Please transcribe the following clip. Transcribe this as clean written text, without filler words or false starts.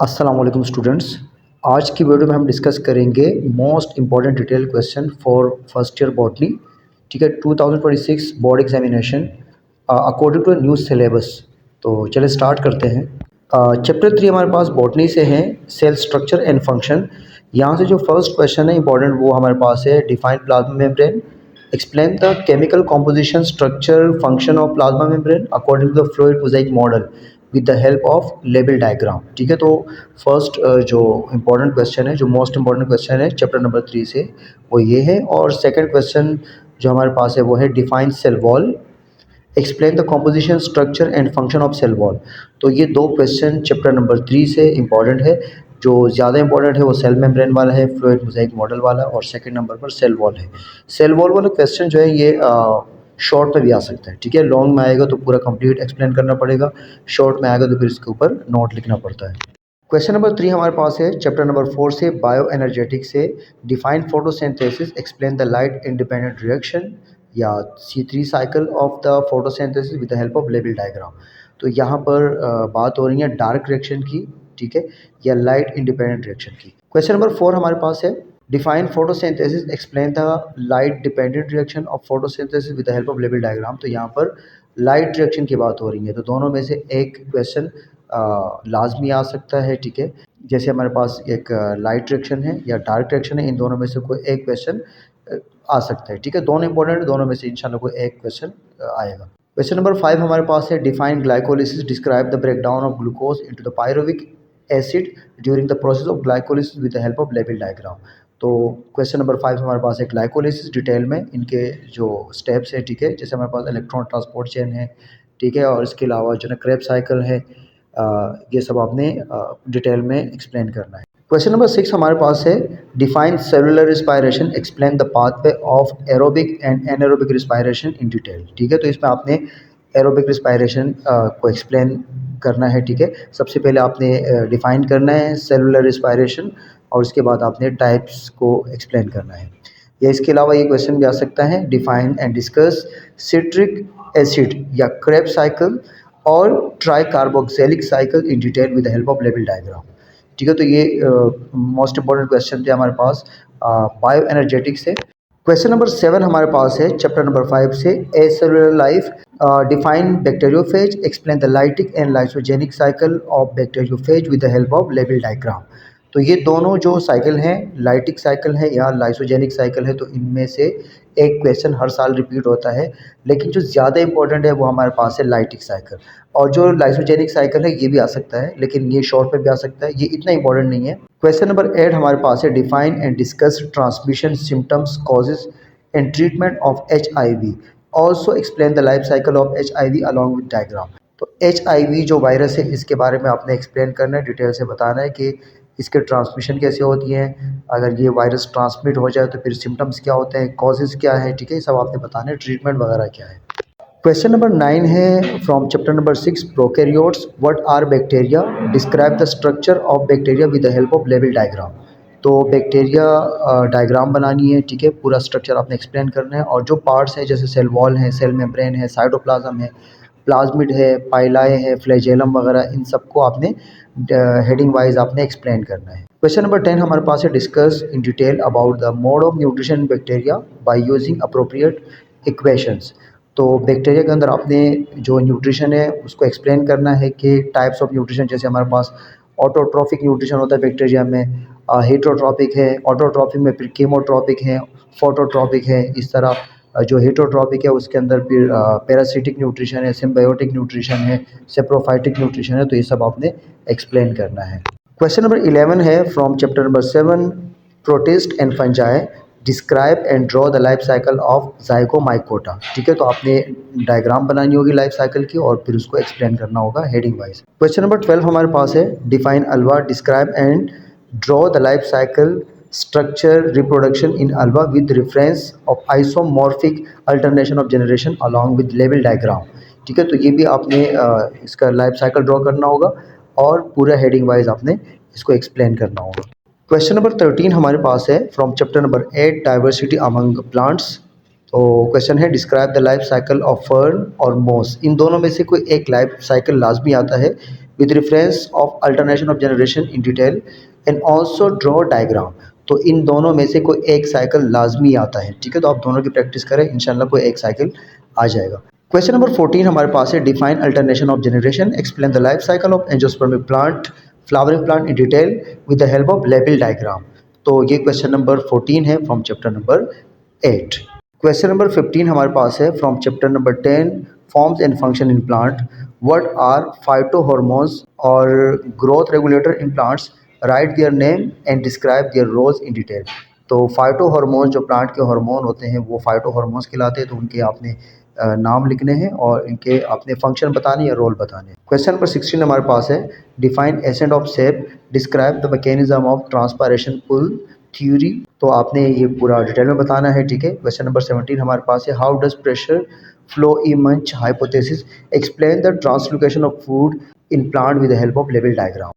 अस्सलाम वालेकुम स्टूडेंट्स। आज की वीडियो में हम डिस्कस करेंगे most important detail question for first year botany. ठीक है, 2026 board examination according to new syllabus. तो चलिए स्टार्ट करते हैं। चैप्टर 3 हमारे पास बॉटनी से है, सेल स्ट्रक्चर एंड फंक्शन। यहाँ से जो फर्स्ट क्वेश्चन है इंपॉर्टेंट वो हमारे पास है, define plasma membrane, explain the chemical composition structure function of plasma membrane according to the fluid mosaic model with the help of label diagram. ठीक है, तो फर्स्ट जो इम्पोर्टेंट क्वेश्चन है, जो मोस्ट इम्पॉर्टेंट क्वेश्चन है चैप्टर नंबर 3 से, वो ये है। और सेकंड क्वेश्चन जो हमारे पास है वो है, define cell wall, explain the composition structure and function of cell wall. तो ये दो क्वेश्चन चैप्टर नंबर 3 से इम्पॉर्टेंट है। जो ज़्यादा इंपॉर्टेंट है वो सेल मेम्ब्रेन वाला है, फ्लूइड मोज़ाइक मॉडल वाला, और सेकंड नंबर पर सेल वॉल है। सेल वॉल वाला क्वेश्चन जो है ये शॉर्ट में भी आ सकता है। ठीक है, लॉन्ग में आएगा तो पूरा कंप्लीट एक्सप्लेन करना पड़ेगा, शॉर्ट में आएगा तो फिर इसके ऊपर नोट लिखना पड़ता है। क्वेश्चन नंबर 3 हमारे पास है चैप्टर नंबर 4 से, बायो एनर्जेटिक्स से, define photosynthesis, explain the light independent reaction या C3 cycle of the photosynthesis with the help of label diagram. तो यहाँ पर बात हो रही है डार्क रिएक्शन की, ठीक है, या लाइट इंडिपेंडेंट रिएक्शन की। क्वेश्चन नंबर 4 हमारे पास है, define photosynthesis, explain the light dependent reaction of photosynthesis with the help of label diagram. तो यहाँ पर लाइट रिएक्शन की बात हो रही है, तो दोनों में से एक क्वेश्चन लाजमी आ सकता है। ठीक है, जैसे हमारे पास एक लाइट रिएक्शन है या डार्क रिएक्शन है, इन दोनों में से कोई एक क्वेश्चन आ सकता है। ठीक है, दोनों इंपॉर्टेंट है, दोनों में से इंशाल्लाह कोई एक क्वेश्चन आएगा। क्वेश्चन नंबर 5 हमारे पास है, define glycolysis, describe the breakdown of glucose into the pyruvic acid during the process of glycolysis with the help of label diagram. तो क्वेश्चन नंबर 5 हमारे पास है ग्लाइकोलिसिस, डिटेल में इनके जो स्टेप्स है, ठीक है, जैसे हमारे पास इलेक्ट्रॉन ट्रांसपोर्ट चेन है, ठीक है, और इसके अलावा जो है क्रेब्स साइकिल है, ये सब आपने डिटेल में एक्सप्लेन करना है। क्वेश्चन नंबर 6 हमारे पास है, define cellular respiration, explain the pathway of aerobic and anaerobic respiration in detail. ठीक है, तो इसमें आपने एरोबिक रिस्पायरेशन को एक्सप्लेन करना है। ठीक है, सबसे पहले आपने डिफाइन करना है सेलुलर रिस्पायरेशन, और उसके बाद आपने टाइप्स को एक्सप्लेन करना है। या इसके अलावा ये क्वेश्चन भी आ सकता है, define and discuss citric acid या क्रेब साइकिल और tricarboxylic cycle in detail with the help of label diagram. ठीक है, तो ये मोस्ट इंपॉर्टेंट क्वेश्चन थे हमारे पास बायो एनर्जेटिक्स से। क्वेश्चन नंबर 7 हमारे पास है चैप्टर नंबर 5 से, acellular life, define bacteriophage, explain the lytic and lysogenic cycle of bacteriophage with the help of label diagram. तो ये दोनों जो साइकिल हैं, लाइटिक साइकिल है या लाइसोजेनिक साइकिल है, तो इनमें से एक क्वेश्चन हर साल रिपीट होता है, लेकिन जो ज़्यादा इंपॉर्टेंट है वो हमारे पास है लाइटिक साइकिल। और जो लाइसोजेनिक साइकिल है ये भी आ सकता है, लेकिन ये शॉर्ट में भी आ सकता है, ये इतना इंपॉर्टेंट नहीं है। क्वेश्चन नंबर 8 हमारे पास है, define and discuss transmission symptoms, causes and treatment of HIV, also explain the life cycle of HIV along with diagram. तो HIV जो वायरस है इसके बारे में आपने एक्सप्लेन करना है, डिटेल से बताना है कि इसके ट्रांसमिशन कैसे होती है, अगर ये वायरस ट्रांसमिट हो जाए तो फिर सिम्टम्स क्या होते हैं, कॉजेज़ क्या है, ठीक है, ये सब आपने बताना है, ट्रीटमेंट वगैरह क्या है। क्वेश्चन नंबर 9 है from chapter number 6, prokaryotes, what are bacteria, describe the structure of bacteria with the help of label diagram. तो बैक्टीरिया डायग्राम बनानी है, ठीक है, पूरा स्ट्रक्चर आपने एक्सप्लेन करना है, और जो पार्ट्स हैं जैसे सेल वॉल है, सेल मेम्ब्रेन है, साइटोप्लाज्म है, प्लाज्मिड है, पाइलाए है, फ्लैजेलम वगैरह, इन सबको आपने हेडिंग वाइज आपने एक्सप्लेन करना है। क्वेश्चन नंबर 10 हमारे पास है, discuss in detail about the mode of nutrition in bacteria by using appropriate equations. तो बैक्टीरिया के अंदर आपने जो न्यूट्रिशन है उसको एक्सप्लेन करना है कि टाइप्स ऑफ न्यूट्रिशन, जैसे हमारे पास ऑटोट्रॉफिक न्यूट्रिशन होता है बैक्टीरिया में, हेटरोट्रॉपिक है, ऑटोट्रॉपिक में फिर कीमोट्रॉपिक है, फोटोट्रॉपिक है, इस तरह जो हेटरोट्रॉपिक है उसके अंदर फिर पैरासिटिक न्यूट्रिशन है, सिम्बायोटिक न्यूट्रिशन है, सेप्रोफाइटिक न्यूट्रिशन है, तो ये सब आपने एक्सप्लेन करना है। क्वेश्चन नंबर 11 है from chapter number 7, protist and fungi, describe and draw the life cycle of Zygomycota. ठीक है, तो आपने डायग्राम बनानी होगी लाइफ साइकिल की और फिर उसको एक्सप्लेन करना होगा हेडिंग वाइज। क्वेश्चन नंबर 12 हमारे पास है, define Alva, describe and draw the life cycle structure reproduction in Alva with reference of isomorphic alternation of generation along with label diagram. ठीक है, तो ये भी आपने इसका लाइफ साइकिल ड्रॉ करना होगा और पूरा हेडिंग वाइज आपने इसको एक्सप्लेन करना होगा। क्वेश्चन नंबर 13 हमारे पास है from chapter number 8, diversity among plants. तो क्वेश्चन है, describe the life cycle of fern और मोस। इन दोनों में से कोई एक लाइफ साइकिल लाजमी आता है with reference of alternation of generation in detail and also draw diagram। तो इन दोनों में से कोई एक साइकिल लाजमी आता है, ठीक है। तो आप दोनों की प्रैक्टिस करें, इंशाल्लाह कोई एक साइकिल आ जाएगा। क्वेश्चन नंबर 14 हमारे पास है, define alternation of generation, explain the life cycle of angiospermic plant, flowering plant in detail with the help of label diagram. तो ये क्वेश्चन नंबर 14 है from chapter number 8। Question number 15 हमारे पास है from chapter number 10, forms and function in plant. What are phytohormones और growth regulator in plants, write their name and describe their roles in detail. तो phytohormones जो plant के hormone होते हैं वो फाइटोहॉर्मोन्स कहलाते हैं, तो उनके आपने नाम लिखने हैं और इनके आपने फंक्शन बताने या रोल बताने। क्वेश्चन नंबर 16 हमारे पास है, define ascent of sap, describe the mechanism of transpiration pull theory. तो आपने ये पूरा डिटेल में बताना है, ठीक है। क्वेश्चन नंबर 17 हमारे पास है, how does pressure flow in Munch hypothesis, explain the translocation of food in plant with the help of level diagram.